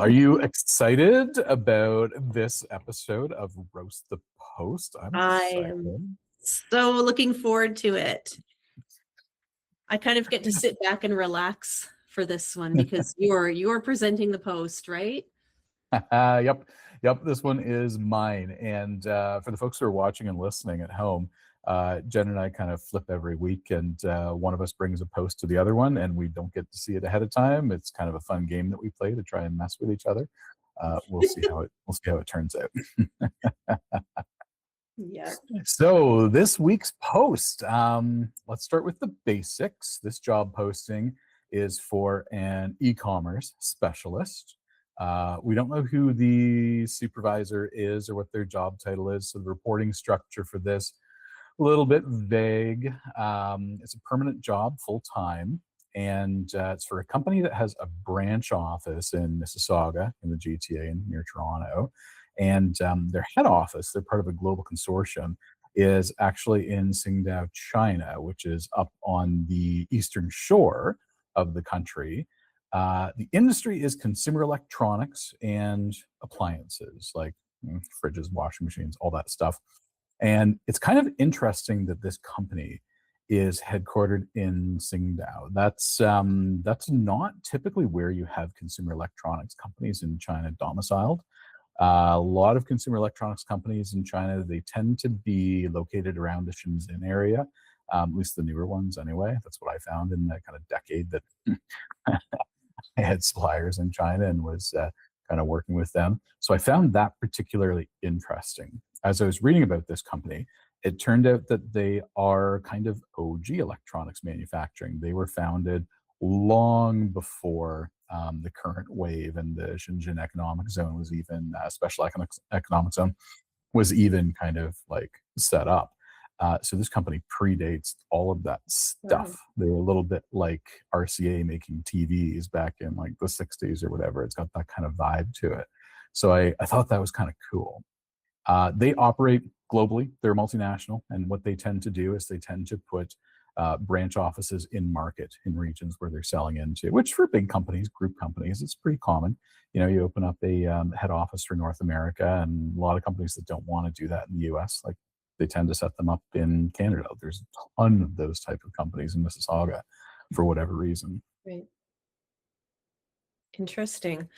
Are you excited about this episode of Roast the Post? I'm I excited. am so looking forward to it. I kind of get to sit back and relax for this one because you're presenting the post, right? Yep. This one is mine. And for the folks who are watching and listening at home, Jen and I kind of flip every week, and one of us brings a post to the other one, and we don't get to see it ahead of time. It's kind of a fun game that we play to try and mess with each other. We'll see how it turns out. Yeah. So this week's post, let's start with the basics. This job posting is for an e-commerce specialist. We don't know who the supervisor is or what their job title is, so the reporting structure for this, a little bit vague. It's a permanent job, full-time, and it's for a company that has a branch office in Mississauga in the GTA and near Toronto. And their head office, they're part of a global consortium, is actually in Qingdao, China, which is up on the eastern shore of the country. The industry is consumer electronics and appliances, like fridges, washing machines, all that stuff. And it's kind of interesting that this company is headquartered in Qingdao. That's not typically where you have consumer electronics companies in China domiciled. A lot of consumer electronics companies in China, they tend to be located around the Shenzhen area, at least the newer ones anyway. That's what I found in the kind of decade that I had suppliers in China and was kind of working with them. So I found that particularly interesting. As I was reading about this company, it turned out that they are kind of OG electronics manufacturing. They were founded long before the current wave, and the Shenzhen Economic Zone was even, Special Economic Zone was even kind of like set up. So this company predates all of that stuff. Wow. They were a little bit like RCA making TVs back in like the 60s or whatever. It's got that kind of vibe to it. So I thought that was kind of cool. They operate globally. They're multinational. And what they tend to do is they tend to put branch offices in market in regions where they're selling into, which for big companies, group companies, it's pretty common. You know, you open up a head office for North America, and a lot of companies that don't want to do that in the US, like they tend to set them up in Canada. There's a ton of those type of companies in Mississauga for whatever reason. Right. Interesting.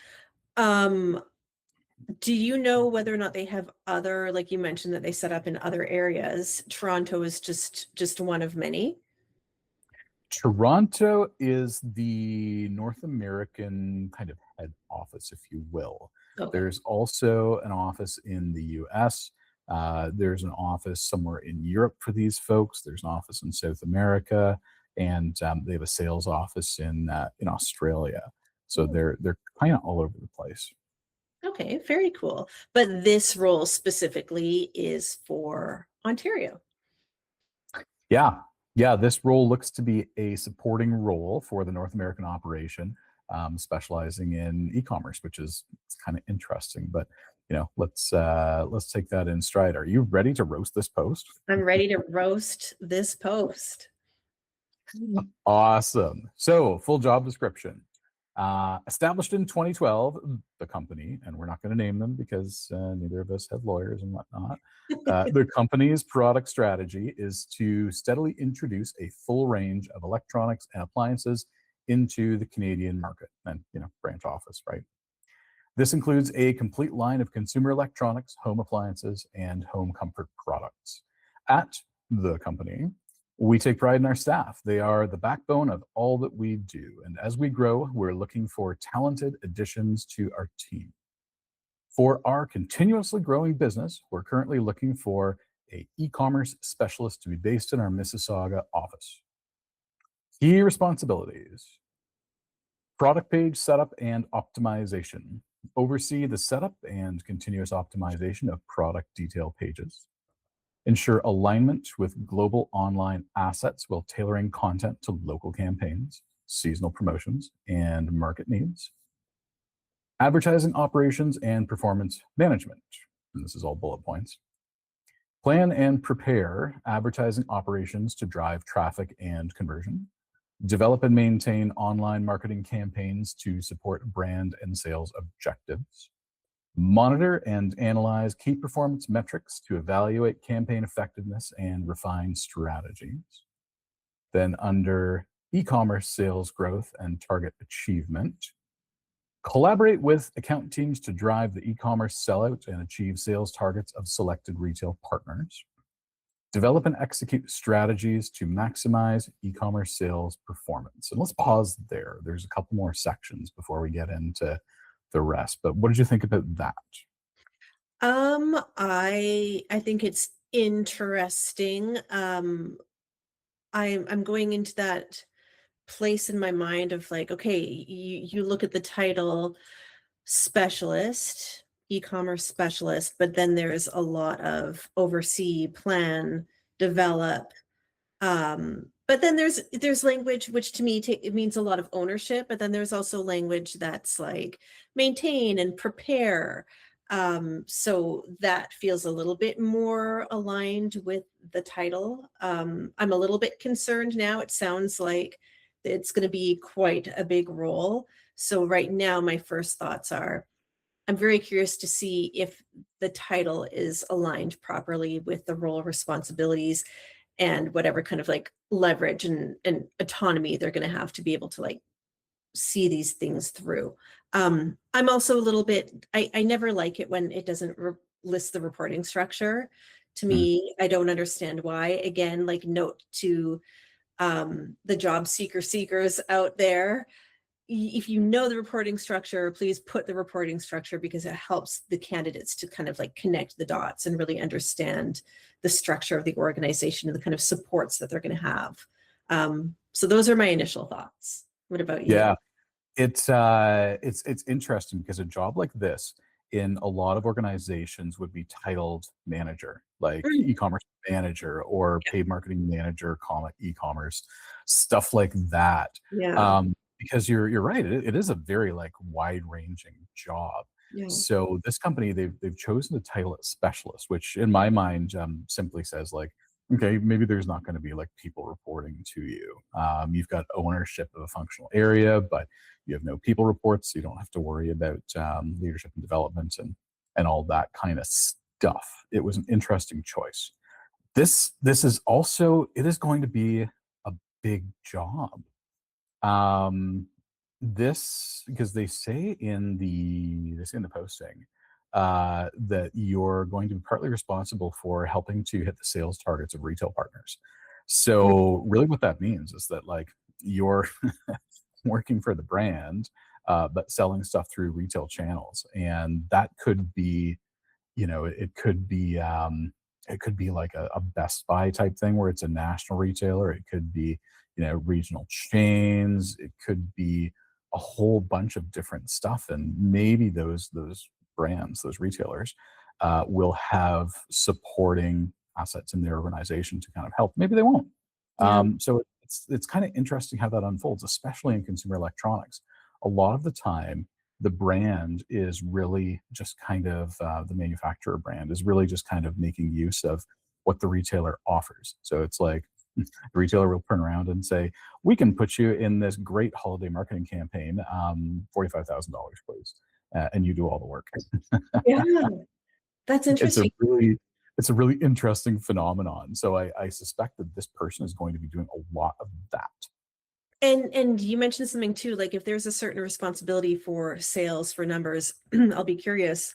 Do you know whether or not they have other, like you mentioned that they set up in other areas? Toronto is just one of many. Toronto is the North American kind of head office, if you will. Okay. There's also an office in the US. There's an office somewhere in Europe for these folks. There's an office in South America, and they have a sales office in Australia. So they're kind of all over the place. Okay, very cool. But this role specifically is for Ontario. Yeah, this role looks to be a supporting role for the North American operation, specializing in e-commerce, which is kind of interesting. But you know, let's take that in stride. Are you ready to roast this post? I'm ready to roast this post. Awesome. So, full job description. Established in 2012, the company, and we're not going to name them because neither of us have lawyers and whatnot. The company's product strategy is to steadily introduce a full range of electronics and appliances into the Canadian market, and branch office, right? This includes a complete line of consumer electronics, home appliances, and home comfort products. At the company, we take pride in our staff. They are the backbone of all that we do. And as we grow, we're looking for talented additions to our team. For our continuously growing business, we're currently looking for an e-commerce specialist to be based in our Mississauga office. Key responsibilities: product page setup and optimization. Oversee the setup and continuous optimization of product detail pages. Ensure alignment with global online assets while tailoring content to local campaigns, seasonal promotions, and market needs. Advertising operations and performance management. And this is all bullet points. Plan and prepare advertising operations to drive traffic and conversion. Develop and maintain online marketing campaigns to support brand and sales objectives. Monitor and analyze key performance metrics to evaluate campaign effectiveness and refine strategies. Then under e-commerce sales growth and target achievement, collaborate with account teams to drive the e-commerce sellout and achieve sales targets of selected retail partners. Develop and execute strategies to maximize e-commerce sales performance. And let's pause there. There's a couple more sections before we get into the rest. But what did you think about that? I think it's interesting. I'm going into that place in my mind of like, okay, you look at the title specialist, e-commerce specialist, but then there's a lot of oversee, plan, develop. But then there's language which to me it means a lot of ownership, but then there's also language that's like maintain and prepare. So that feels a little bit more aligned with the title. I'm a little bit concerned now. It sounds like it's going to be quite a big role. So right now, my first thoughts are I'm very curious to see if the title is aligned properly with the role responsibilities and whatever kind of like leverage and autonomy they're going to have to be able to like see these things through. I'm also a little bit, I never like it when it doesn't list the reporting structure. To Mm. me, I don't understand why. Again, like note to the job seekers out there, if you know the reporting structure, please put the reporting structure because it helps the candidates to kind of like connect the dots and really understand the structure of the organization and the kind of supports that they're going to have. So those are my initial thoughts. What about you? Yeah, it's interesting because a job like this in a lot of organizations would be titled manager, like Mm, e-commerce manager or paid marketing manager, comma e-commerce, stuff like that. yeah, Because you're right, it is a very like wide-ranging job. yeah, So this company they've chosen to title it specialist, which in my mind simply says like, okay, maybe there's not going to be like people reporting to you. You've got ownership of a functional area, but you have no people reports, so you don't have to worry about leadership and development and all that kind of stuff. It was an interesting choice. This is also it is going to be a big job. Um, this because they say in the posting that you're going to be partly responsible for helping to hit the sales targets of retail partners. So really, what that means is that like you're working for the brand, but selling stuff through retail channels, and that could be it could be like a Best Buy type thing where it's a national retailer. It could be regional chains. It could be a whole bunch of different stuff, and maybe those brands, those retailers, will have supporting assets in their organization to kind of help. Maybe they won't. yeah, So it's kind of interesting how that unfolds, especially in consumer electronics. A lot of the time, the brand is really just kind of the manufacturer brand is really just kind of making use of what the retailer offers. So it's like the retailer will turn around and say, "We can put you in this great holiday marketing campaign, $45,000, please," and you do all the work. yeah. That's It's a interesting. really it's a really interesting phenomenon. So I suspect that this person is going to be doing a lot of that. And you mentioned something too, like if there's a certain responsibility for sales for numbers, I'll be curious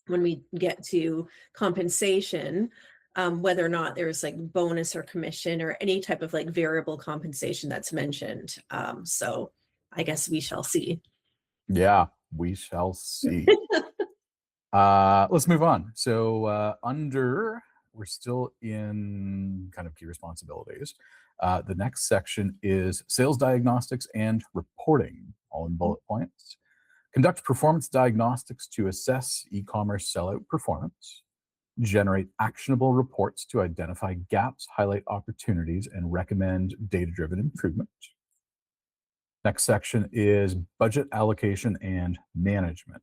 when we get to compensation, whether or not there's like bonus or commission or any type of like variable compensation that's mentioned. So I guess we shall see. Yeah, we shall see. Let's move on. So we're still in kind of key responsibilities. The next section is sales diagnostics and reporting, all in bullet points. Conduct performance diagnostics to assess e-commerce sellout performance. Generate actionable reports to identify gaps, highlight opportunities, and recommend data-driven improvement. Next section is budget allocation and management.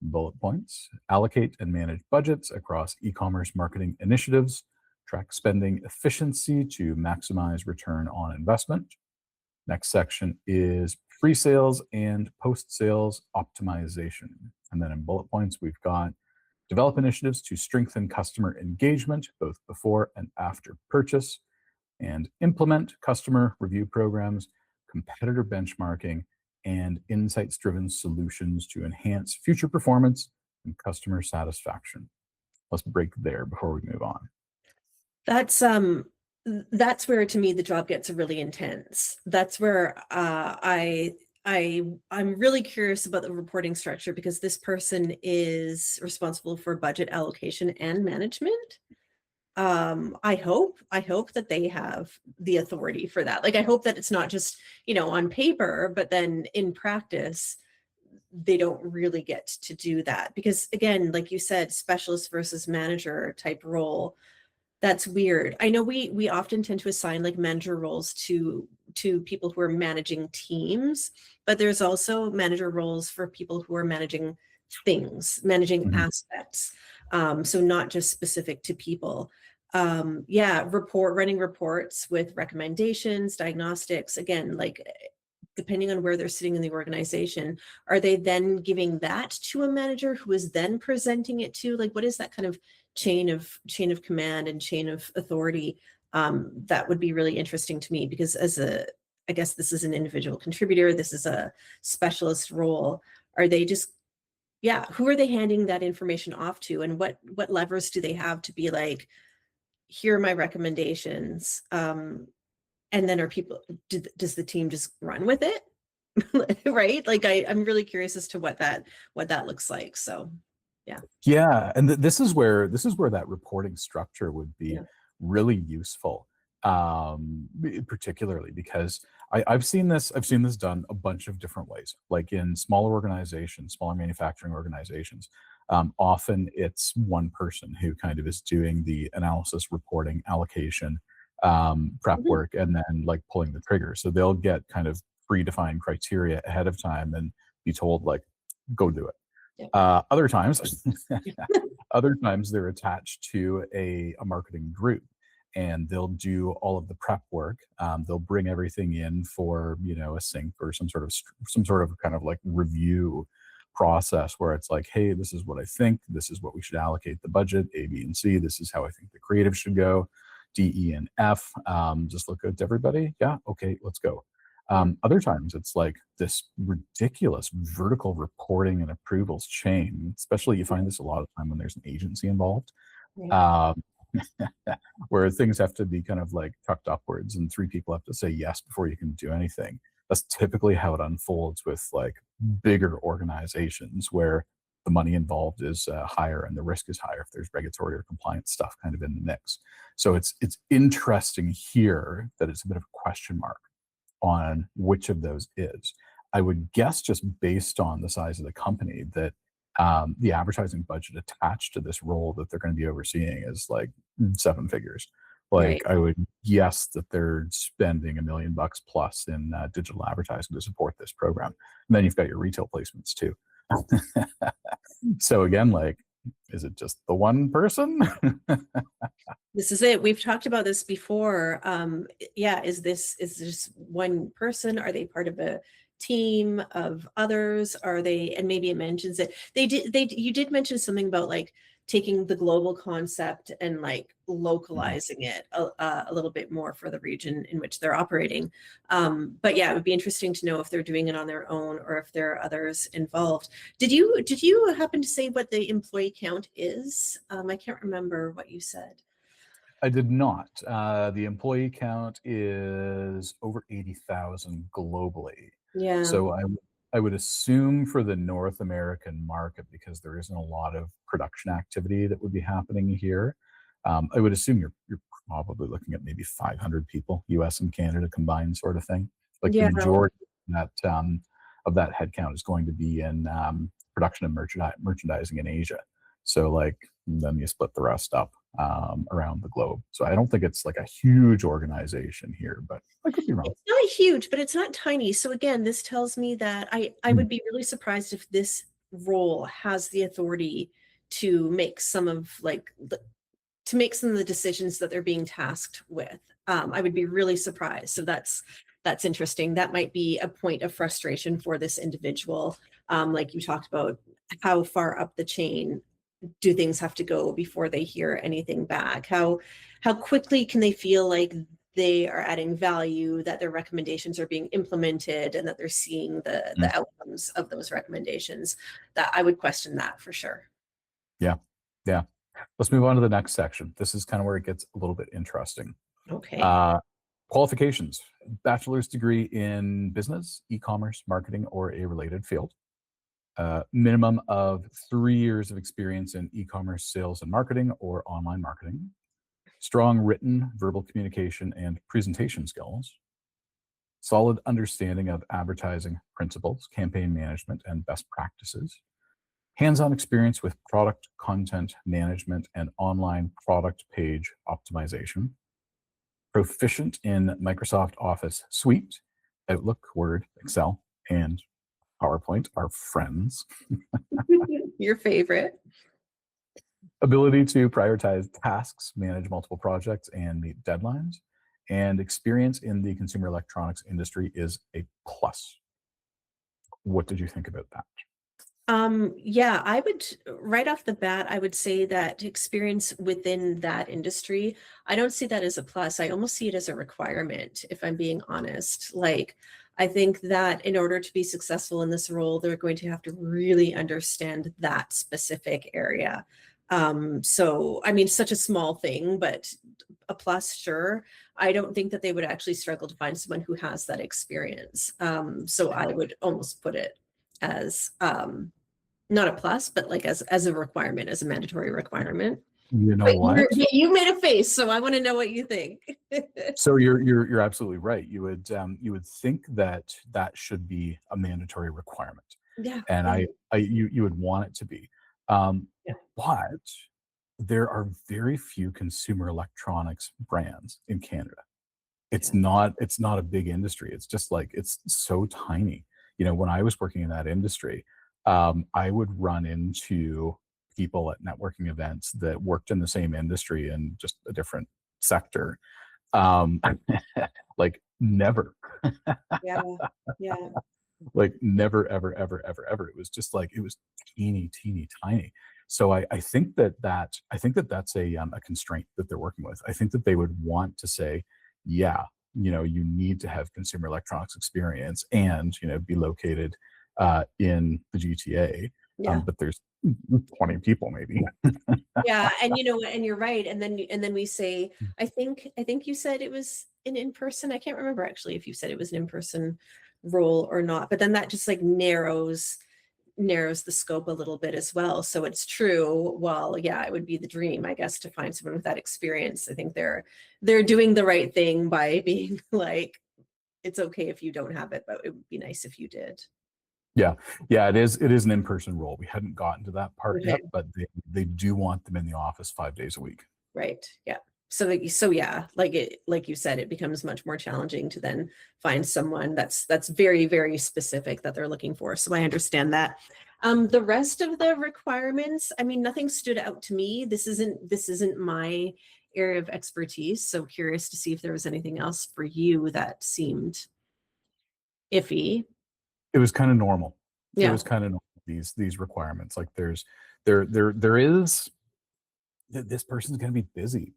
Bullet points: allocate and manage budgets across e-commerce marketing initiatives, track spending efficiency to maximize return on investment, Next section is pre-sales and post-sales optimization. And then in bullet points, we've got develop initiatives to strengthen customer engagement, both before and after purchase, and implement customer review programs, competitor benchmarking, and insights-driven solutions to enhance future performance and customer satisfaction. Let's break there before we move on. That's where to me the job gets really intense. That's where I'm really curious about the reporting structure, because this person is responsible for budget allocation and management. I hope that they have the authority for that. Like, I hope that it's not just, on paper, but then in practice, they don't really get to do that. Because again, like you said, specialist versus manager type role, that's weird. I know we often tend to assign like manager roles to people who are managing teams, but there's also manager roles for people who are managing things, managing Mhm. aspects. So not just specific to people. Running reports with recommendations, diagnostics, again, like depending on where they're sitting in the organization, are they then giving that to a manager who is then presenting it to, like, what is that kind of chain of command and chain of authority? That would be really interesting to me, because I guess this is an individual contributor, this is a specialist role. Are they just, who are they handing that information off to, and what levers do they have to be like, here are my recommendations? And then does the team just run with it? Right? Like I'm really curious as to what that looks like. So yeah. Yeah, and this is where that reporting structure would be Yeah. really useful, particularly because I've seen this done a bunch of different ways. Like in smaller organizations, smaller manufacturing organizations, often it's one person who kind of is doing the analysis, reporting, allocation, prep Mhm. work, and then like pulling the trigger. So they'll get kind of predefined criteria ahead of time and be told like, go do it. Yeah. Other times, other times they're attached to a marketing group, and they'll do all of the prep work. They'll bring everything in for a sync or some sort of kind of like review process where it's like, hey, this is what I think. This is what we should allocate the budget. A, B, and C. This is how I think the creative should go. D, E, and F. Just look at everybody. Yeah, okay, let's go. Yeah. Other times it's like this ridiculous vertical reporting and approvals chain, especially you find this a lot of time when there's an agency involved, Right. um, where things have to be kind of like tucked upwards and three people have to say yes before you can do anything. That's typically how it unfolds with like bigger organizations where the money involved is higher and the risk is higher if there's regulatory or compliance stuff kind of in the mix. So it's interesting here that it's a bit of a question mark on which of those is. I would guess, just based on the size of the company, that the advertising budget attached to this role that they're going to be overseeing is like seven figures. Right. Like I would guess that they're spending $1 million plus in digital advertising to support this program. And then you've got your retail placements too. So again, like, is it just the one person? This is it. We've talked about this before. Is this one person? Are they part of a team of others? Are they, and maybe it mentions it. You did mention something about like taking the global concept and like Mhm. localizing it a little bit more for the region in which they're operating. But yeah, it would be interesting to know if they're doing it on their own or if there are others involved. Did you happen to say what the employee count is? I can't remember what you said. I did not. The employee count is over 80,000 globally. Yeah. So I would assume for the North American market, because there isn't a lot of production activity that would be happening here, I would assume you're probably looking at maybe 500 people, US and Canada combined, sort of thing. Like the Yeah. majority of that headcount is going to be in production and merchandising in Asia. So like then you split the rest up around the globe. So I don't think it's like a huge organization here, but I could be wrong. It's not huge, but it's not tiny. So again, this tells me that I Mm. would be really surprised if this role has the authority to make some of to make some of the decisions that they're being tasked with. I would be really surprised. So that's interesting. That might be a point of frustration for this individual. Like you talked about, how far up the chain do things have to go before they hear anything back? How quickly can they feel like they are adding value, that their recommendations are being implemented, and that they're seeing the outcomes of those recommendations? That I would question that for sure. Yeah. Yeah. Let's move on to the next section. This is kind of where it gets a little bit interesting. Okay. Uh, qualifications: bachelor's degree in business, e-commerce, marketing, or a related field. Minimum of 3 years of experience in e-commerce sales and marketing or online marketing. Strong written, verbal communication and presentation skills. Solid understanding of advertising principles, campaign management, and best practices. Hands-on experience with product content management and online product page optimization. Proficient in Microsoft Office Suite, Outlook, Word, Excel, and PowerPoint are friends. Your favorite. Ability to prioritize tasks, manage multiple projects, and meet deadlines. And experience in the consumer electronics industry is a plus. What did you think about that? Yeah, I would, right off the bat, I would say that experience within that industry, I don't see that as a plus. I almost see it as a requirement, if I'm being honest. Like, I think that in order to be successful in this role, they're going to have to really understand that specific area. So I mean, such a small thing, but a plus, sure. I don't think that they would actually struggle to find someone who has that experience. So I would almost put it as not a plus, but like as a requirement, as a mandatory requirement. You know But what? you made a face, so I want to know what you think. So you're absolutely right. You would think that that should be a mandatory requirement, Yeah, and yeah, you would want it to be. Um, yeah, but there are very few consumer electronics brands in Canada. yeah, It's not a big industry. It's just like it's so tiny. You know, when I was working in that industry, I would run into people at networking events that worked in the same industry in just a different sector. Um, like never, yeah, yeah, like never, ever, ever, ever, ever. It was just like it was teeny, teeny, tiny. So I think that that's a constraint that they're working with. I think that they would want to say, yeah, you know, you need to have consumer electronics experience and you know be located in the GTA. yeah. But there's 20 people maybe. Yeah, and you know what, and you're right. And then we say, I think you said it was an in-person. I can't remember actually if you said it was an in-person role or not. But then that just like narrows the scope a little bit as well. So it's true. Well, yeah, it would be the dream, I guess, to find someone with that experience. I think they're doing the right thing by being like, it's okay if you don't have it, but it would be nice if you did. Yeah, yeah, it is an in-person role. We hadn't gotten to that part Okay. yet, but they do want them in the office 5 days a week. Right. Yeah. So yeah, like you said, it becomes much more challenging to then find someone that's very, very specific that they're looking for. So I understand that. The rest of the requirements, I mean, nothing stood out to me. This isn't my area of expertise. So curious to see if there was anything else for you that seemed iffy. It was kind of normal. It Yeah. was kind of normal, these requirements. Like there is this person's going to be busy,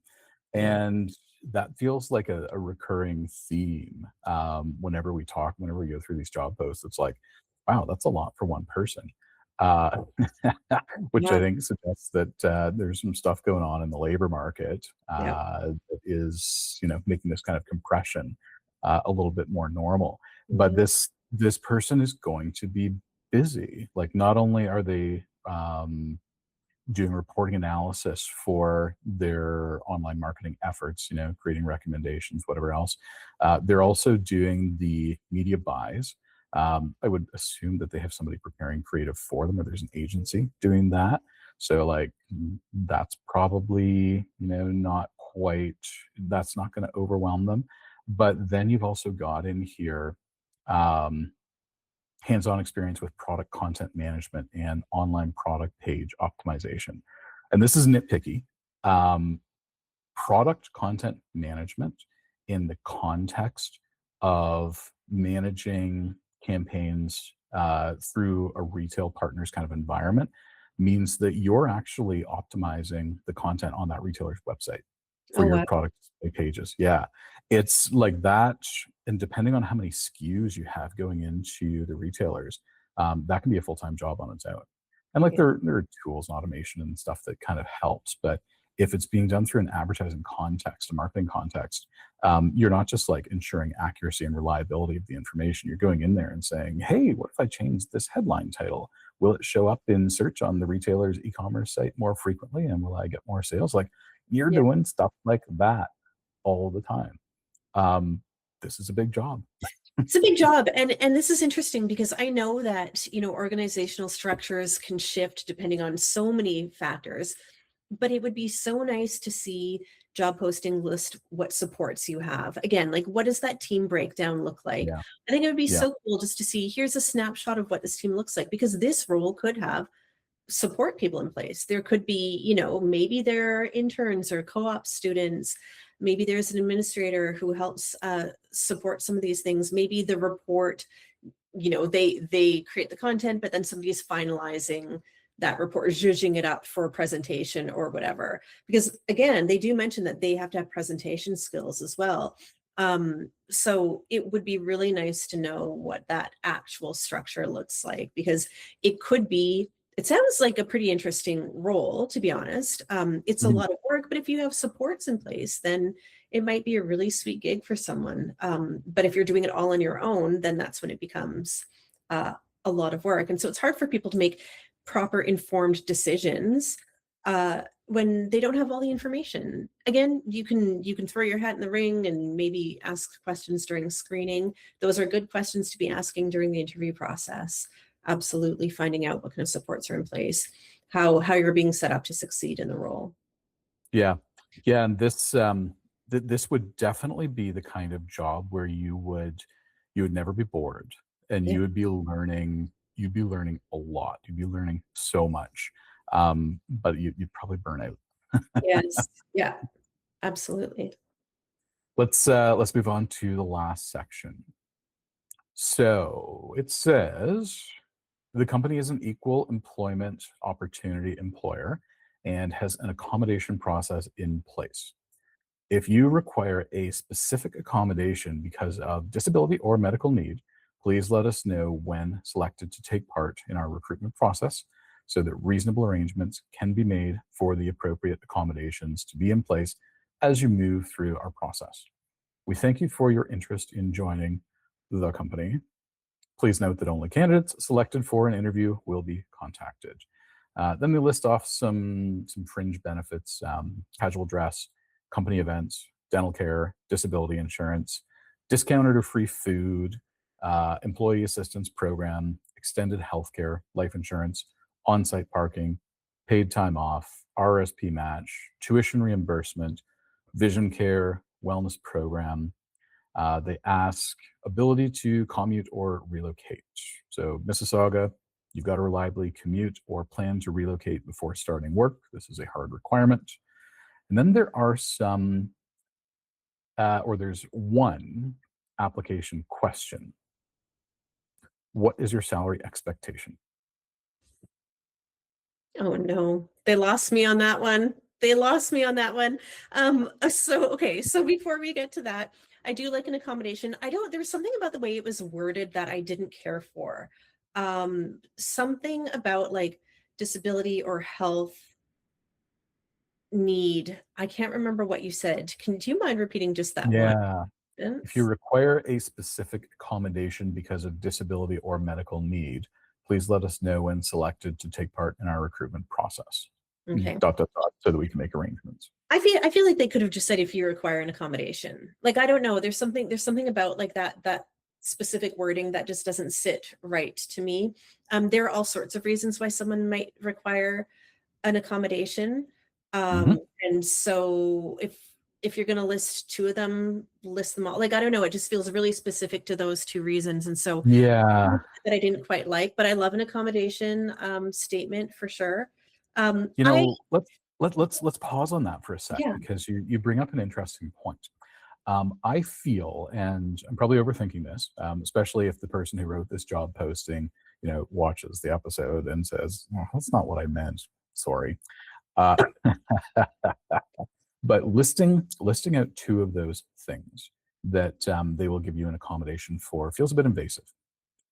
Yeah. and that feels like a recurring theme whenever we go through these job posts. It's like, wow, that's a lot for one person, uh, which I Yeah. think suggests that there's some stuff going on in the labor market Yeah. that is, you know, making this kind of compression a little bit more normal. But Mhm. this person is going to be busy. Like, not only are they doing reporting analysis for their online marketing efforts, you know, creating recommendations, whatever else. They're also doing the media buys. I would assume that they have somebody preparing creative for them, or there's an agency doing that. So, like, that's probably, you know, not quite, that's not going to overwhelm them. But then you've also got in here, um, hands-on experience with product content management and online product page optimization. And this is nitpicky. Um, Product content management in the context of managing campaigns through a retail partners kind of environment means that you're actually optimizing the content on that retailer's website for Oh, your wow. product display pages. Yeah, it's like that. And depending on how many SKUs you have going into the retailers, that can be a full-time job on its own. And like Yeah. there are tools and automation and stuff that kind of helps, but if it's being done through an advertising context, a marketing context, you're not just like ensuring accuracy and reliability of the information. You're going in there and saying, hey, what if I change this headline title? Will it show up in search on the retailer's e-commerce site more frequently? And will I get more sales? Like you're Yeah. doing stuff like that all the time. Um, this is a big job. It's a big job. And this is interesting because I know that, organizational structures can shift depending on so many factors, but it would be so nice to see job posting list what supports you have. Again, like what does that team breakdown look like? Yeah. I think it would be Yeah. so cool just to see here's a snapshot of what this team looks like because this role could have support people in place. There could be, maybe there are interns or co-op students. Maybe there's an administrator who helps support some of these things. Maybe the report, they create the content, but then somebody's finalizing that report, zhuzhing it up for a presentation or whatever. Because again, they do mention that they have to have presentation skills as well. So it would be really nice to know what that actual structure looks like because it sounds like a pretty interesting role, to be honest. It's a Mhm. lot of work, but if you have supports in place, then it might be a really sweet gig for someone. But if you're doing it all on your own, then that's when it becomes uh, a lot of work. And so it's hard for people to make proper informed decisions when they don't have all the information. Again, you can throw your hat in the ring and maybe ask questions during screening. Those are good questions to be asking during the interview process. Absolutely finding out what kind of supports are in place, how you're being set up to succeed in the role. Yeah. Yeah, and this would definitely be the kind of job where you would never be bored and Yeah. you'd be learning a lot. You'd be learning so much. But you'd probably burn out. Yes. Yeah. Absolutely. Let's move on to the last section. So it says the company is an equal employment opportunity employer and has an accommodation process in place. If you require a specific accommodation because of disability or medical need, please let us know when selected to take part in our recruitment process so that reasonable arrangements can be made for the appropriate accommodations to be in place as you move through our process. We thank you for your interest in joining the company. Please note that only candidates selected for an interview will be contacted. Then they list off some fringe benefits, casual dress, company events, dental care, disability insurance, discounted or free food, employee assistance program, extended healthcare, life insurance, on-site parking, paid time off, RSP match, tuition reimbursement, vision care, wellness program. They ask ability to commute or relocate. So Mississauga, you've got to reliably commute or plan to relocate before starting work. This is a hard requirement. And then there are there's one application question. What is your salary expectation? Oh no, they lost me on that one. They lost me on that one. So before we get to that, I do like an accommodation. There was something about the way it was worded that I didn't care for. Something about like disability or health need. I can't remember what you said. Do you mind repeating just that one Yeah. If you sentence? require a specific accommodation because of disability or medical need, please let us know when selected to take part in our recruitment process. Okay. Dot, dot, dot, so that we can make arrangements. I feel like they could have just said if you require an accommodation. Like I don't know, there's something about like that specific wording that just doesn't sit right to me. There are all sorts of reasons why someone might require an accommodation. Mhm. And so if you're going to list two of them, list them all. Like I don't know, it just feels really specific to those two reasons. And so Yeah. that I didn't quite like, but I love an accommodation statement for sure. You I know, let's pause on that for a sec Yeah. because you bring up an interesting point. I feel, and I'm probably overthinking this, especially if the person who wrote this job posting, watches the episode and says, "Oh, that's not what I meant. Sorry." Uh, but listing out two of those things that they will give you an accommodation for feels a bit invasive,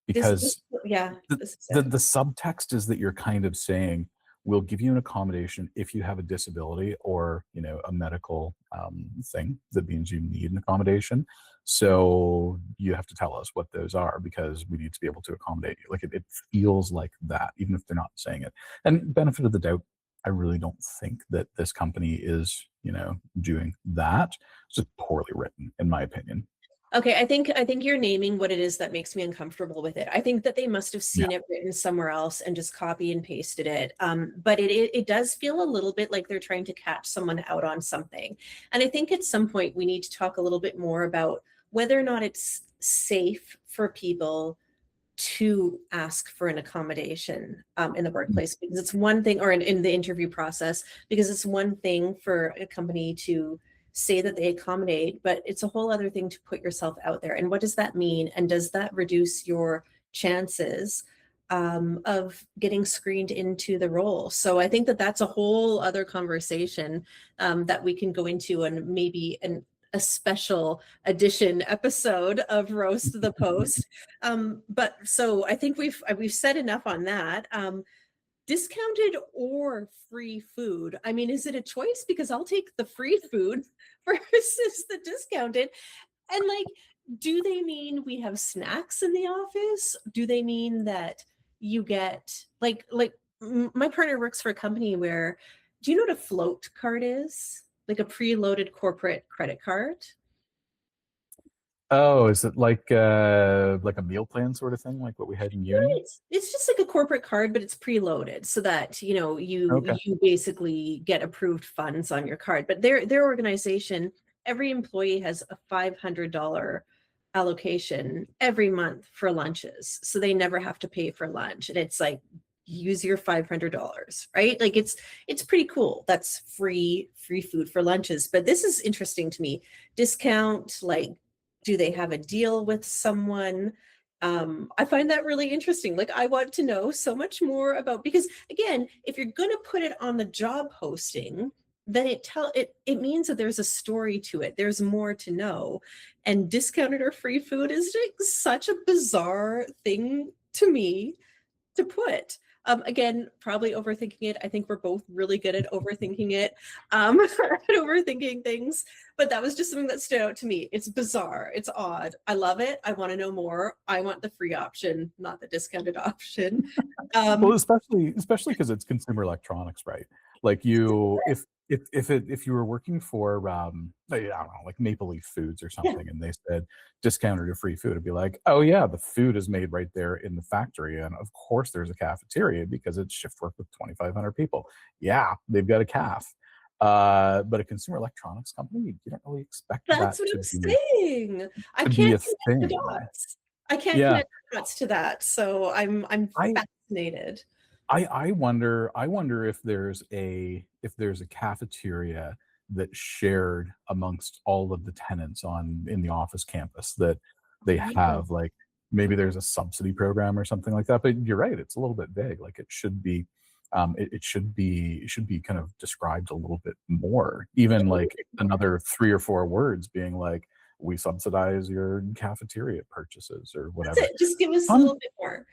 This because yeah, the, this is the it. subtext is that you're kind of saying we'll give you an accommodation if you have a disability or a medical thing that means you need an accommodation. So you have to tell us what those are because we need to be able to accommodate you. Like it feels like that, even if they're not saying it. And benefit of the doubt, I really don't think that this company is doing that. It's just poorly written, in my opinion. Okay, I think you're naming what it is that makes me uncomfortable with it. I think that they must have Yeah. seen it written somewhere else and just copy and pasted it. But it does feel a little bit like they're trying to catch someone out on something. And I think at some point we need to talk a little bit more about whether or not it's safe for people to ask for an accommodation in the workplace, because it's one thing, or in the interview process, because it's one thing for a company to say that they accommodate, but it's a whole other thing to put yourself out there. And what does that mean? And does that reduce your chances of getting screened into the role? So I think that that's a whole other conversation that we can go into, and maybe a special edition episode of Roast the Post. But so I think we've said enough on that. Discounted or free food? I mean, is it a choice? Because I'll take the free food versus the discounted. And like, do they mean we have snacks in the office? Do they mean that you get my partner works for a company where, do you know what a float card is? Like a preloaded corporate credit card? Oh, is it like a meal plan sort of thing, like what we had in No, uni? it's just like a corporate card, but it's preloaded so that you Okay. you basically get approved funds on your card. But their organization, every employee has a $500 allocation every month for lunches, so they never have to pay for lunch. And it's like, use your $500, right? Like it's pretty cool. That's free food for lunches. But this is interesting to me. Discount, like, do they have a deal with someone? I find that really interesting. Like, I want to know so much more about, because again, if you're going to put it on the job posting, then it means that there's a story to it. There's more to know. And discounted or free food is just such a bizarre thing to me to put. Again, probably overthinking it. I think we're both really good at overthinking it, at overthinking things. But that was just something that stood out to me. It's bizarre. It's odd. I love it. I want to know more. I want the free option, not the discounted option. Well, Um, especially because it's consumer electronics, right? Like you, if you were working for I don't know, like Maple Leaf Foods or yeah, something, and they said discounted or free food, it'd be like, oh yeah, the food is made right there in the factory, and of course there's a cafeteria because it's shift work with 2,500 people. Yeah, they've got a calf. But a consumer electronics company, you don't really expect that's that what to I'm be saying. I to be can't a connect the thing. dots. I can't Yeah, connect the dots to that. So I'm I fascinated. I wonder if there's a cafeteria that's shared amongst all of the tenants on in the office campus that they Right. have, like maybe there's a subsidy program or something like that. But you're right, it's a little bit vague. Like it should be kind of described a little bit more, even like another 3 or 4 words being like, we subsidize your cafeteria purchases or That's whatever. it. Just give us a Fun little bit more.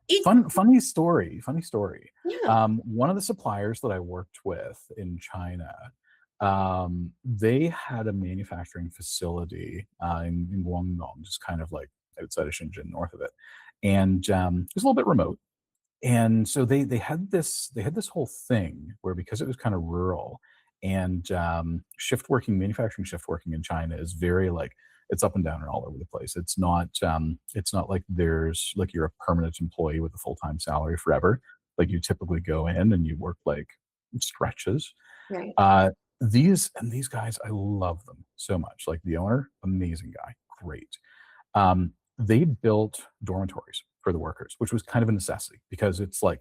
It, funny story. yeah. One of the suppliers that I worked with in China, they had a manufacturing facility in Guangdong, just kind of like outside of Shenzhen, north of it, and it was a little bit remote. And so they had this whole thing where, because it was kind of rural, and manufacturing shift working in China is very like, it's up and down and all over the place. It's not like there's like you're a permanent employee with a full-time salary forever. Like you typically go in and you work like stretches. Right. uh these guys, I love them so much. Like the owner, amazing guy, great. They built dormitories for the workers, which was kind of a necessity because it's like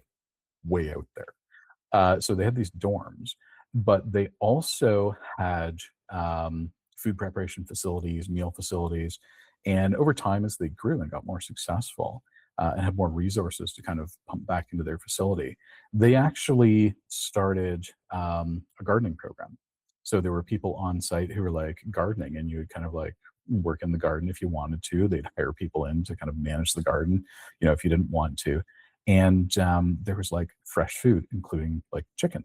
way out there. So they had these dorms, but they also had food preparation facilities, meal facilities. And over time, as they grew and got more successful and had more resources to kind of pump back into their facility, they actually started a gardening program. So there were people on site who were like gardening, and you would kind of like work in the garden if you wanted to. They'd hire people in to kind of manage the garden, if you didn't want to. And there was like fresh food, including like chicken,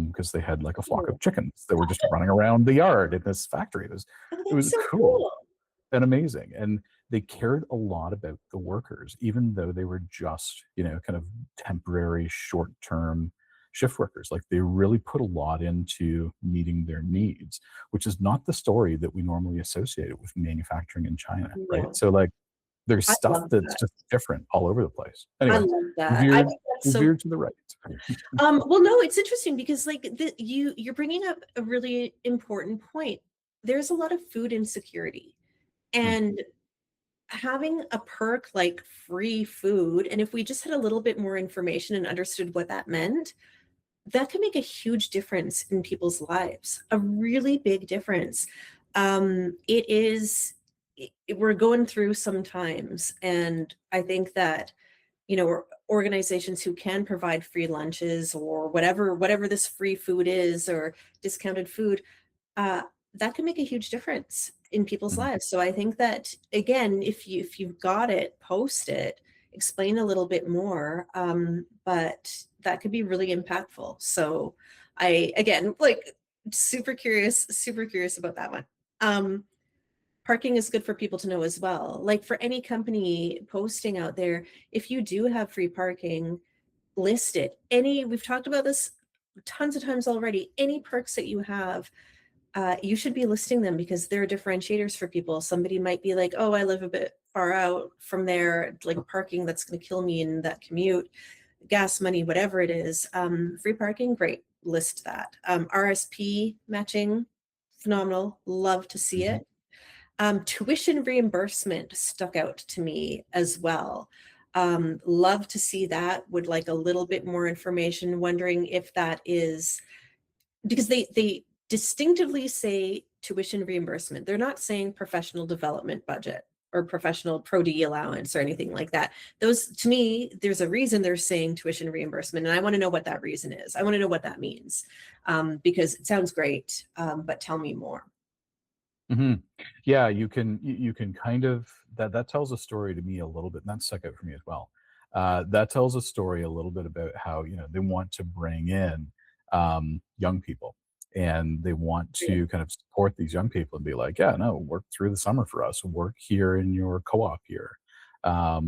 because they had like a flock Cool. of chickens that were just running around the yard in this factory. It was Oh, it that's was so cool cool. and amazing. And they cared a lot about the workers, even though they were just, kind of temporary, short term shift workers. Like they really put a lot into meeting their needs, which is not the story that we normally associate with manufacturing in China, right? No, So like there's I stuff love that's that. just different all over the place. I Anyway, love we that. I veered think that's we so veered to the right. well, no, it's interesting because like you're bringing up a really important point. There's a lot of food insecurity, Mm, and having a perk like free food, and if we just had a little bit more information and understood what that meant, that could make a huge difference in people's lives, a really big difference. It is, we're going through some times, and I think that organizations who can provide free lunches or whatever this free food is or discounted food, uh, that can make a huge difference in people's mhm, lives. So I think that again, if you've got it, post it, explain a little bit more. But that could be really impactful. So I again like super curious about that one. Um, Parking is good for people to know as well. Like for any company posting out there, if you do have free parking, list it. We've talked about this tons of times already. Any perks that you have, you should be listing them because they're differentiators for people. Somebody might be like, oh, I live a bit far out from there, like parking that's going to kill me in that commute, gas money, whatever it is. Free parking, great. List that. RSP matching, phenomenal. Love to see mhm, it. Tuition reimbursement stuck out to me as well. Love to see that. Would like a little bit more information. Wondering if that is because they distinctively say tuition reimbursement. They're not saying professional development budget or professional pro D allowance or anything like that. Those to me, there's a reason they're saying tuition reimbursement, and I want to know what that reason is. I want to know what that means because it sounds great, but tell me more. mhm. Yeah, you can kind of that tells a story to me a little bit, and that stuck out for me as well. That tells a story a little bit about how they want to bring in young people, and they want to kind of support these young people and be like, yeah, no, work through the summer for us, work here in your co-op here,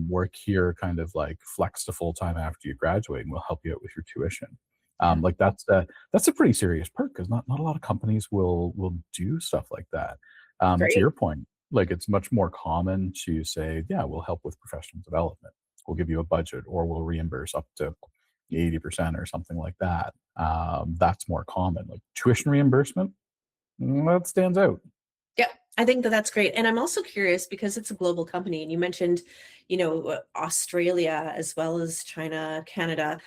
work here, kind of like flex to full time after you graduate, and we'll help you out with your tuition. Yeah, Like that's a pretty serious perk because not a lot of companies will do stuff like that. To great. your point, like it's much more common to say, yeah, we'll help with professional development. We'll give you a budget or we'll reimburse up to 80% or something like that. That's more common. Like tuition reimbursement, that stands out. Yeah, I think that that's great. And I'm also curious because it's a global company, and you mentioned, Australia as well as China, Canada.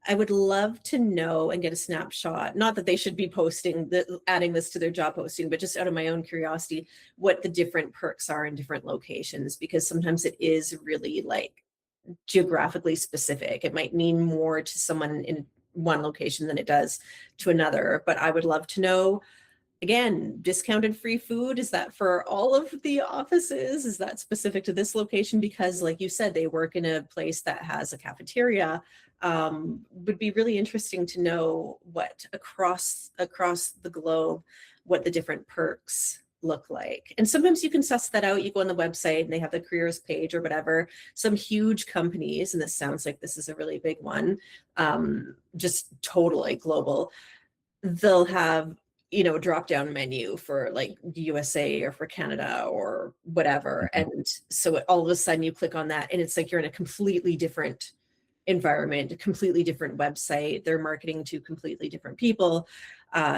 I would love to know and get a snapshot, not that they should be adding this to their job posting, but just out of my own curiosity, what the different perks are in different locations, because sometimes it is really like geographically specific. It might mean more to someone in one location than it does to another. But I would love to know. Again, discounted free food, is that for all of the offices? Is that specific to this location? Because like you said, they work in a place that has a cafeteria. Would be really interesting to know what across the globe, what the different perks look like. And sometimes you can suss that out. You go on the website and they have the careers page or whatever. Some huge companies, and this sounds like this is a really big one, just totally global, they'll have drop down menu for like USA or for Canada or whatever. Mhm, And so all of a sudden you click on that and it's like you're in a completely different environment, a completely different website. They're marketing to completely different people.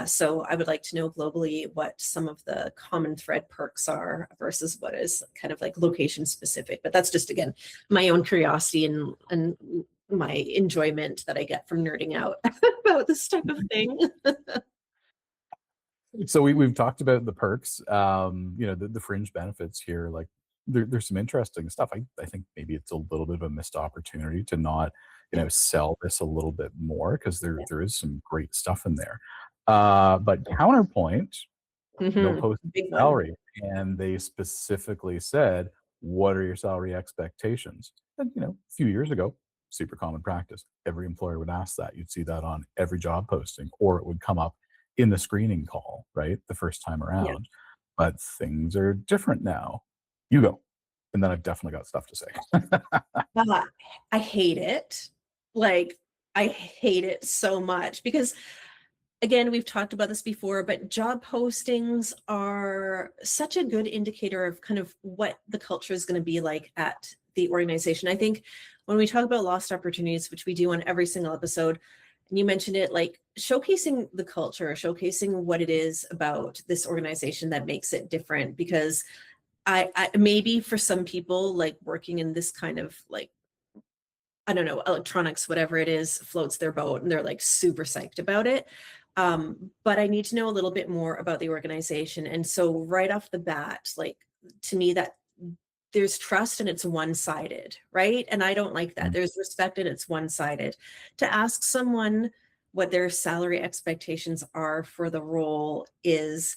So I would like to know globally what some of the common thread perks are versus what is kind of like location specific. But that's just again my own curiosity and my enjoyment that I get from nerding out about this type of thing. So we've talked about the perks, the fringe benefits here. Like there's some interesting stuff. I think maybe it's a little bit of a missed opportunity to not, Yeah. sell this a little bit more because Yeah. there is some great stuff in there. But counterpoint, no Mhm. posted Big one. salary, and they specifically said, "What are your salary expectations?" And, a few years ago, super common practice. Every employer would ask that. You'd see that on every job posting, or it would come up in the screening call, right, the first time Yeah. around. But things are different now. You go, and then I've definitely got stuff to say. But I hate it. Like, I hate it so much because, again, we've talked about this before, but job postings are such a good indicator of kind of what the culture is going to be like at the organization. I think when we talk about lost opportunities, which we do on every single episode, and you mentioned it, like showcasing the culture, showcasing what it is about this organization that makes it different. Because I maybe for some people, like working in this kind of like, I don't know, electronics, whatever it is, floats their boat and they're like super psyched about it. But I need to know a little bit more about the organization. And so right off the bat, like to me, that there's trust and it's one-sided, right? And I don't like that. Mm, There's respect and it's one-sided. To ask someone what their salary expectations are for the role is,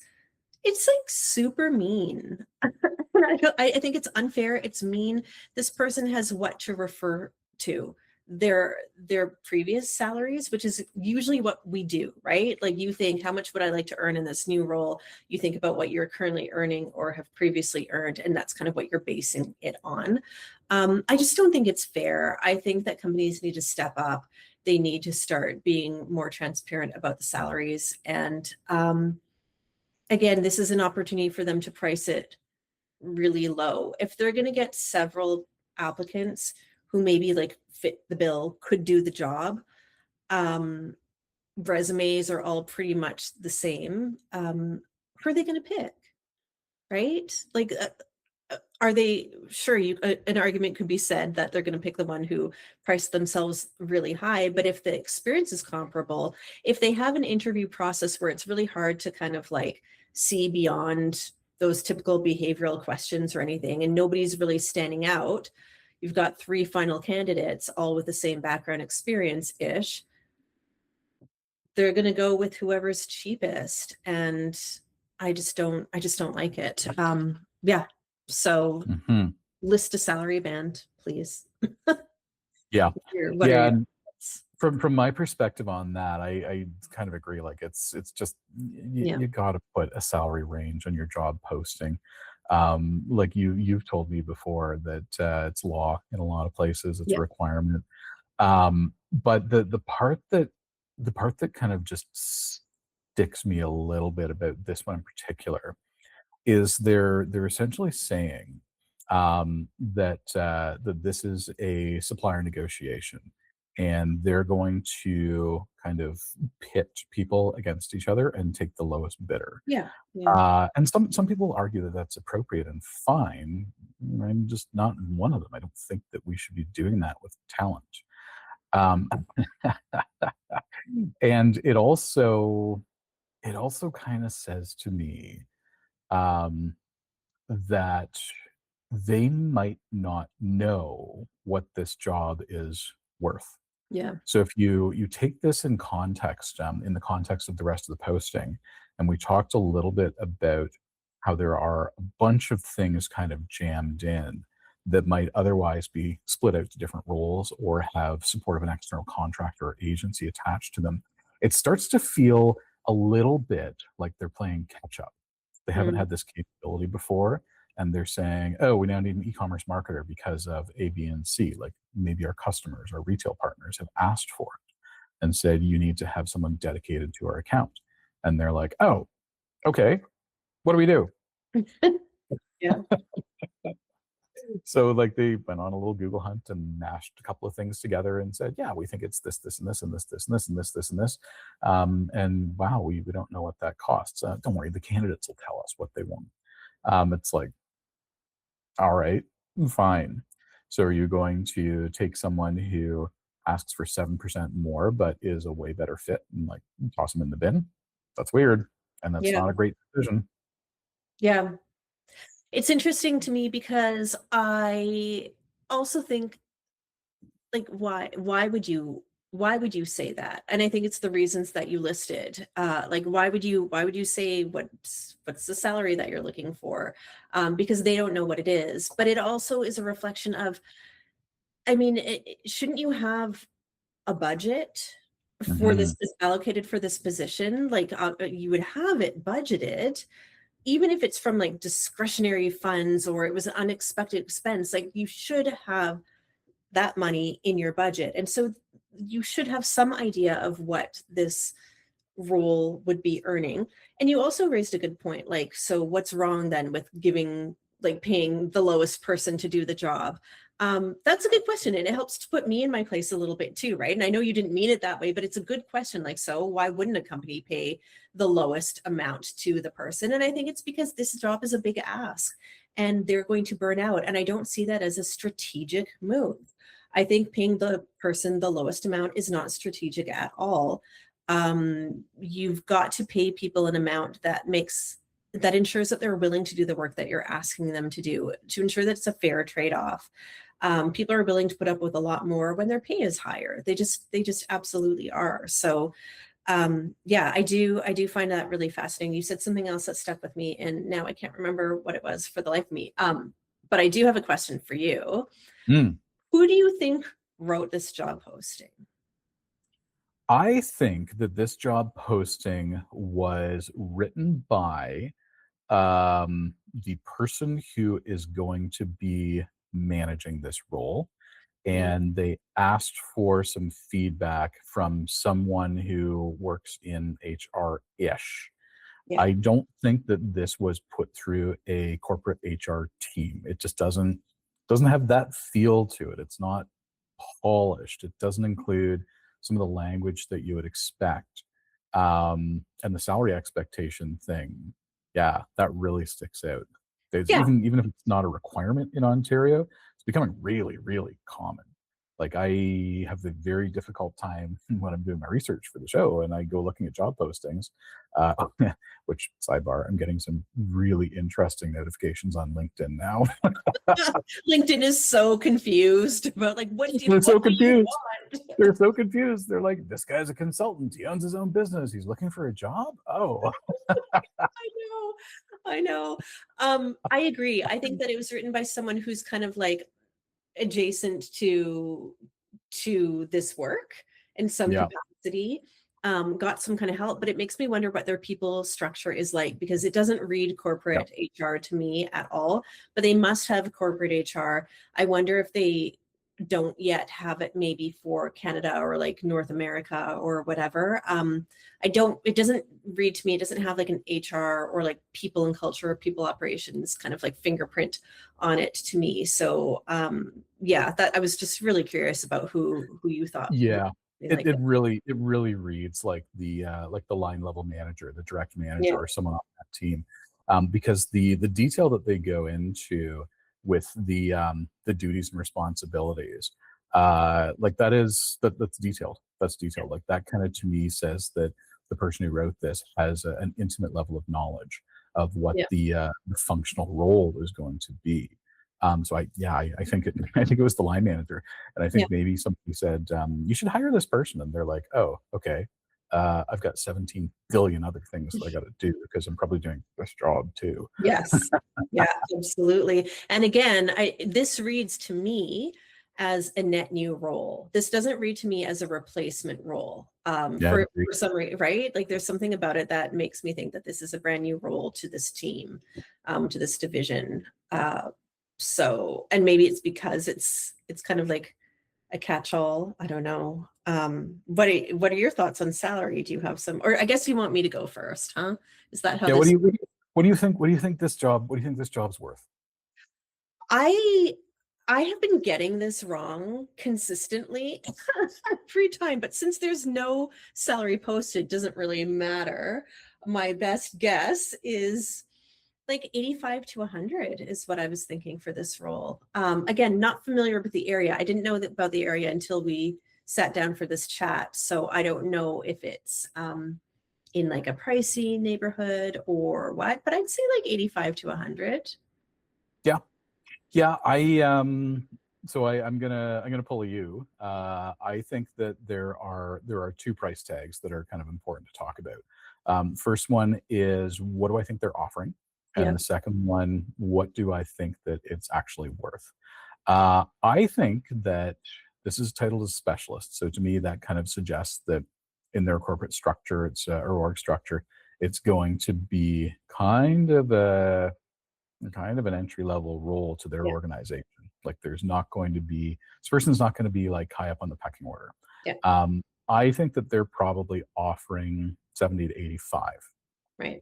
it's like super mean. I think it's unfair. It's mean. This person has what to refer to, their previous salaries, which is usually what we do, right? Like you think, how much would I like to earn in this new role? You think about what you're currently earning or have previously earned, and that's kind of what you're basing it on. I just don't think it's fair. I think that companies need to step up. They need to start being more transparent about the salaries. And again, this is an opportunity for them to price it really low. If they're going to get several applicants who maybe like fit the bill, could do the job, um, resumes are all pretty much the same. Who are they going to pick? Right? Like, are they sure an argument could be said that they're going to pick the one who priced themselves really high, but if the experience is comparable, if they have an interview process where it's really hard to kind of like see beyond those typical behavioral questions or anything and nobody's really standing out, you've got three final candidates all with the same background experience ish, they're going to go with whoever's cheapest. And I just don't like it. Yeah, so mhm. list a salary band, please. Yeah. What are Yeah, your and thoughts? from my perspective on that, I kind of agree. Like it's just Yeah. you got to put a salary range on your job posting. Like you've told me before that it's law in a lot of places. It's a Yeah. requirement. But the part that kind of just sticks me a little bit about this one in particular is they're essentially saying that this is a supplier negotiation, and they're going to kind of pit people against each other and take the lowest bidder. Yeah. Yeah. And some people argue that that's appropriate and fine. I'm just not one of them. I don't think that we should be doing that with talent. Um, and it also kind of says to me, um, that they might not know what this job is worth. Yeah. So if you take this in the context of the rest of the posting, and we talked a little bit about how there are a bunch of things kind of jammed in that might otherwise be split out to different roles or have support of an external contractor or agency attached to them, it starts to feel a little bit like they're playing catch up. They haven't Mm. had this capability before, and they're saying, "Oh, we now need an e-commerce marketer because of A, B, and C." Like maybe our customers, our retail partners have asked for it and said, "You need to have someone dedicated to our account." And they're like, "Oh, okay. What do we do?" Yeah. So like they went on a little Google hunt and mashed a couple of things together and said, "Yeah, we think it's this, this, and this, and this, this, and this, and this, this, and this." And wow, we don't know what that costs. Don't worry, the candidates will tell us what they want. It's like, all right, fine. So are you going to take someone who asks for 7% more but is a way better fit and like toss them in the bin? That's weird. and that's Yeah. not a great decision. Yeah. It's interesting to me because I also think, like, why would you say that? And I think it's the reasons that you listed. Like, why would you say what's the salary that you're looking for? Because they don't know what it is. But it also is a reflection of, I mean, shouldn't you have a budget for Hmm. this is allocated for this position? Like, you would have it budgeted, even if it's from like discretionary funds or it was an unexpected expense. Like, you should have that money in your budget. And so you should have some idea of what this role would be earning. And you also raised a good point. Like, so what's wrong then with paying the lowest person to do the job? That's a good question. And it helps to put me in my place a little bit too, right? And I know you didn't mean it that way, but it's a good question. Like, so why wouldn't a company pay the lowest amount to the person? And I think it's because this job is a big ask and they're going to burn out. And I don't see that as a strategic move. I think paying the person the lowest amount is not strategic at all. You've got to pay people an amount that ensures that they're willing to do the work that you're asking them to do, to ensure that it's a fair trade-off. People are willing to put up with a lot more when their pay is higher. They just absolutely are. So yeah, I do find that really fascinating. You said something else that stuck with me, and now I can't remember what it was for the life of me. But I do have a question for you. Mm. Who do you think wrote this job posting? I think that this job posting was written by the person who is going to be managing this role. Mhm. And they asked for some feedback from someone who works in HR ish. Yeah. I don't think that this was put through a corporate HR team. It just doesn't have that feel to it. It's not polished. It doesn't include some of the language that you would expect. And the salary expectation thing, yeah, that really sticks out. It's Yeah. even if it's not a requirement in Ontario, it's becoming really, really common. Like I have a very difficult time when I'm doing my research for the show and I go looking at job postings, uh, which sidebar, I'm getting some really interesting notifications on LinkedIn now. LinkedIn is so confused about like They're what so do you confused. want? They're so confused. They're like, this guy's a consultant. He owns his own business. He's looking for a job. Oh, I know. I know. I agree. I think that it was written by someone who's kind of like adjacent to this work in some yeah, capacity, got some kind of help, but it makes me wonder what their people structure is like, because it doesn't read yeah, corporate HR to me at all, but they must have corporate HR. I wonder if they don't yet have it maybe for Canada or like North America or whatever. It doesn't read to me, it doesn't have like an HR or like people and culture or people operations kind of like fingerprint on it to me. So yeah, that I was just really curious about who you thought would yeah. be It like it it. really it really reads like the line level manager, the direct Yeah, manager, or someone on that team, because the detail that they go into with the duties and responsibilities, like that's detailed. That's detailed. Like that kind of to me says that the person who wrote this has an intimate level of knowledge of what yeah, the functional role is going to be. So I think I think it was the line manager, and I yeah. think maybe somebody said you should hire this person, and they're like, oh, okay. I've got 17 billion other things that I got to do because I'm probably doing this job too. Yes. Yeah, absolutely. And again, this reads to me as a net new role. This doesn't read to me as a replacement role. Yeah, I agree. For some reason, right? Like there's something about it that makes me think that this is a brand new role to this team, to this division. So, and maybe it's because it's kind of like a catch-all. I don't know. What are your thoughts on salary? Do you have some, or I guess you want me to go first, huh? Is that how Yeah, this what do you think? What do you think this job? What do you think this job's worth? I I have been getting this wrong consistently every time, but since there's no salary posted, doesn't really matter. My best guess is like 85 to 100 is what I was thinking for this role. Again, not familiar with the area. I didn't know about the area until we sat down for this chat, so I don't know if it's in like a pricey neighborhood or what, but I'd say like 85 to 100. Yeah. Yeah, I'm gonna pull a you. I think that there are two price tags that are kind of important to talk about. First one is, what do I think they're offering? And Yeah. the second one, what do I think that it's actually worth? I think that this is titled as specialist, so to me that kind of suggests that in their corporate structure, or org structure, it's going to be kind of an entry level role to their Yeah. organization. Like, there's not going to be, this person's not going to be like high up on the pecking order. Yeah. I think that they're probably offering 70 to 85. Right.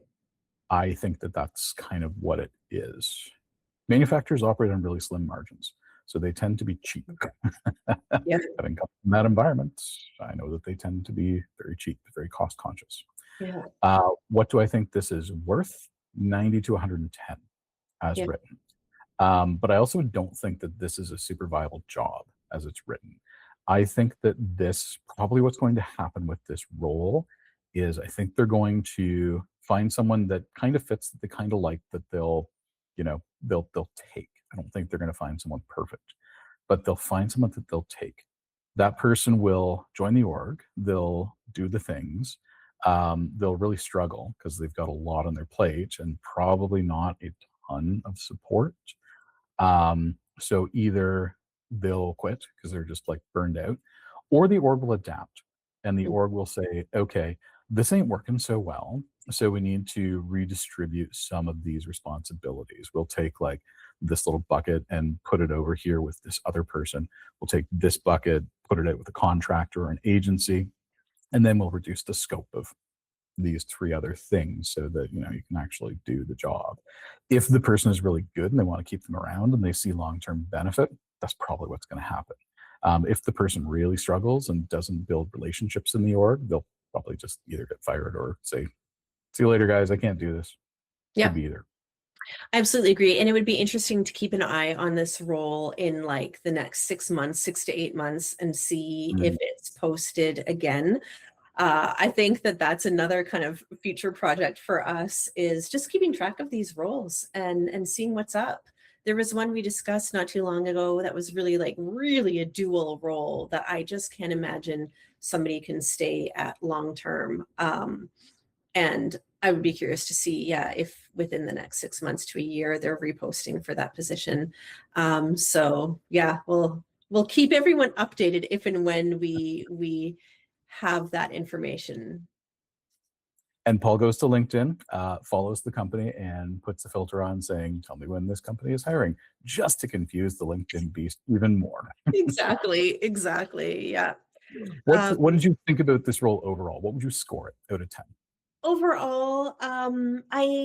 I think that that's kind of what it is. Manufacturers operate on really slim margins, so they tend to be cheap. Yeah. Having come from that environment, I know that they tend to be very cheap, very cost conscious. Yeah. What do I think this is worth? 90 to 110 as Yeah. written. But I also don't think that this is a super viable job as it's written. I think that this probably what's going to happen with this role is, I think they're going to find someone that kind of fits, that they kind of like, that they'll take. I don't think they're going to find someone perfect, but they'll find someone that they'll take. That person will join the org. They'll do the things. They'll really struggle because they've got a lot on their plate and probably not a ton of support. So either they'll quit because they're just like burned out, or the org will adapt and the Mm. org will say, okay, this ain't working so well. So we need to redistribute some of these responsibilities. We'll take like this little bucket and put it over here with this other person. We'll take this bucket, put it out with a contractor or an agency, and then we'll reduce the scope of these three other things so that you can actually do the job. If the person is really good and they want to keep them around and they see long-term benefit, that's probably what's going to happen. If the person really struggles and doesn't build relationships in the org, they'll probably just either get fired or say, see you later, guys, I can't do this. Yeah. Could be either. I absolutely agree. And it would be interesting to keep an eye on this role in like the next 6 months, 6 to 8 months, and see if it's posted again. I think that that's another kind of future project for us, is just keeping track of these roles and seeing what's up. There was one we discussed not too long ago that was really a dual role that I just can't imagine somebody can stay at long term. And I would be curious to see, yeah, if within the next 6 months to a year they're reposting for that position. So yeah, we'll keep everyone updated if and when we have that information. And Paul goes to LinkedIn, follows the company, and puts a filter on saying, tell me when this company is hiring, just to confuse the LinkedIn beast even more. Exactly. Yeah. What did you think about this role overall? What would you score it out of 10? Overall, I mean,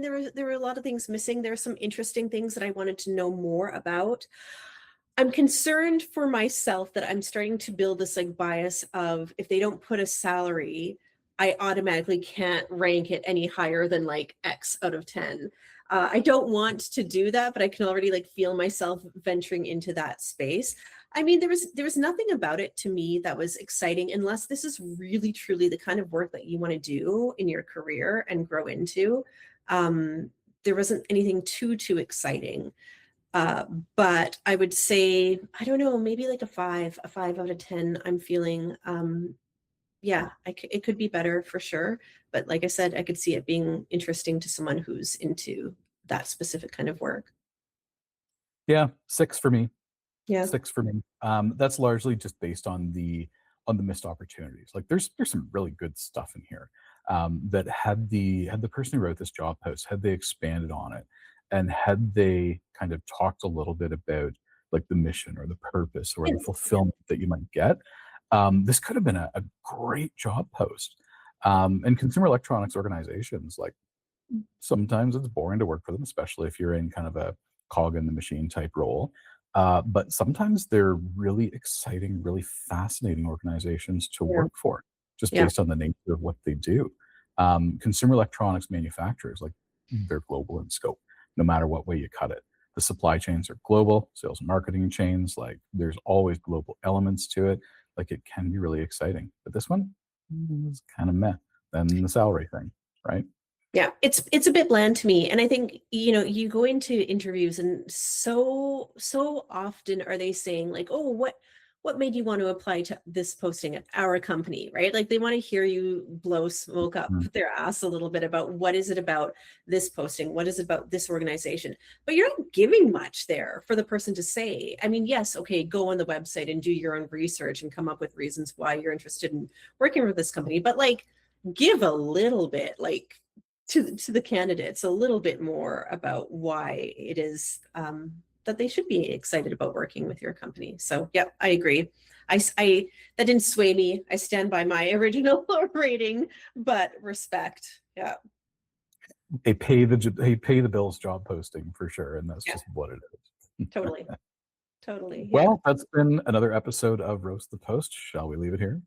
there were a lot of things missing. There are some interesting things that I wanted to know more about. I'm concerned for myself that I'm starting to build this like bias of, if they don't put a salary, I automatically can't rank it any higher than like X out of 10. I don't want to do that, but I can already like feel myself venturing into that space. I mean, there was nothing about it to me that was exciting, unless this is really truly the kind of work that you want to do in your career and grow into. There wasn't anything too exciting. Uh, but I would say, I don't know, maybe like a 5 out of 10. I'm feeling, yeah, it could be better for sure. But like I said, I could see it being interesting to someone who's into that specific kind of work. Yeah, 6 for me. Yeah. 6 for me. That's largely just based on the missed opportunities. Like, there's some really good stuff in here, that had the person who wrote this job post, had they expanded on it, and had they kind of talked a little bit about like the mission or the purpose or the fulfillment that you might get, this could have been a great job post. And consumer electronics organizations, like, sometimes it's boring to work for them, especially if you're in kind of a cog in the machine type role. But sometimes they're really exciting, really fascinating organizations to Yeah. work for, just Yeah. based on the nature of what they do. Consumer electronics manufacturers, like, they're global in scope, no matter what way you cut it. The supply chains are global, sales and marketing chains, like, there's always global elements to it. Like, it can be really exciting. But this one, It's kind of meh. Then the salary thing, right? Yeah, it's a bit bland to me. And I think, you go into interviews and so often are they saying like, "Oh, what made you want to apply to this posting at our company?" Right? Like they want to hear you blow smoke up Mm. their ass a little bit about what is it about this posting? What is it about this organization? But you're not giving much there for the person to say. I mean, yes, okay, go on the website and do your own research and come up with reasons why you're interested in working with this company, but like give a little bit, like to the candidates a little bit more about why it is that they should be excited about working with your company. So yeah, I agree. I that didn't sway me. I stand by my original rating, but respect. Yeah, They pay the bills job posting for sure, and that's yeah, just what it is. totally, totally. Yeah. Well, that's been another episode of Roast the Post. Shall we leave it here?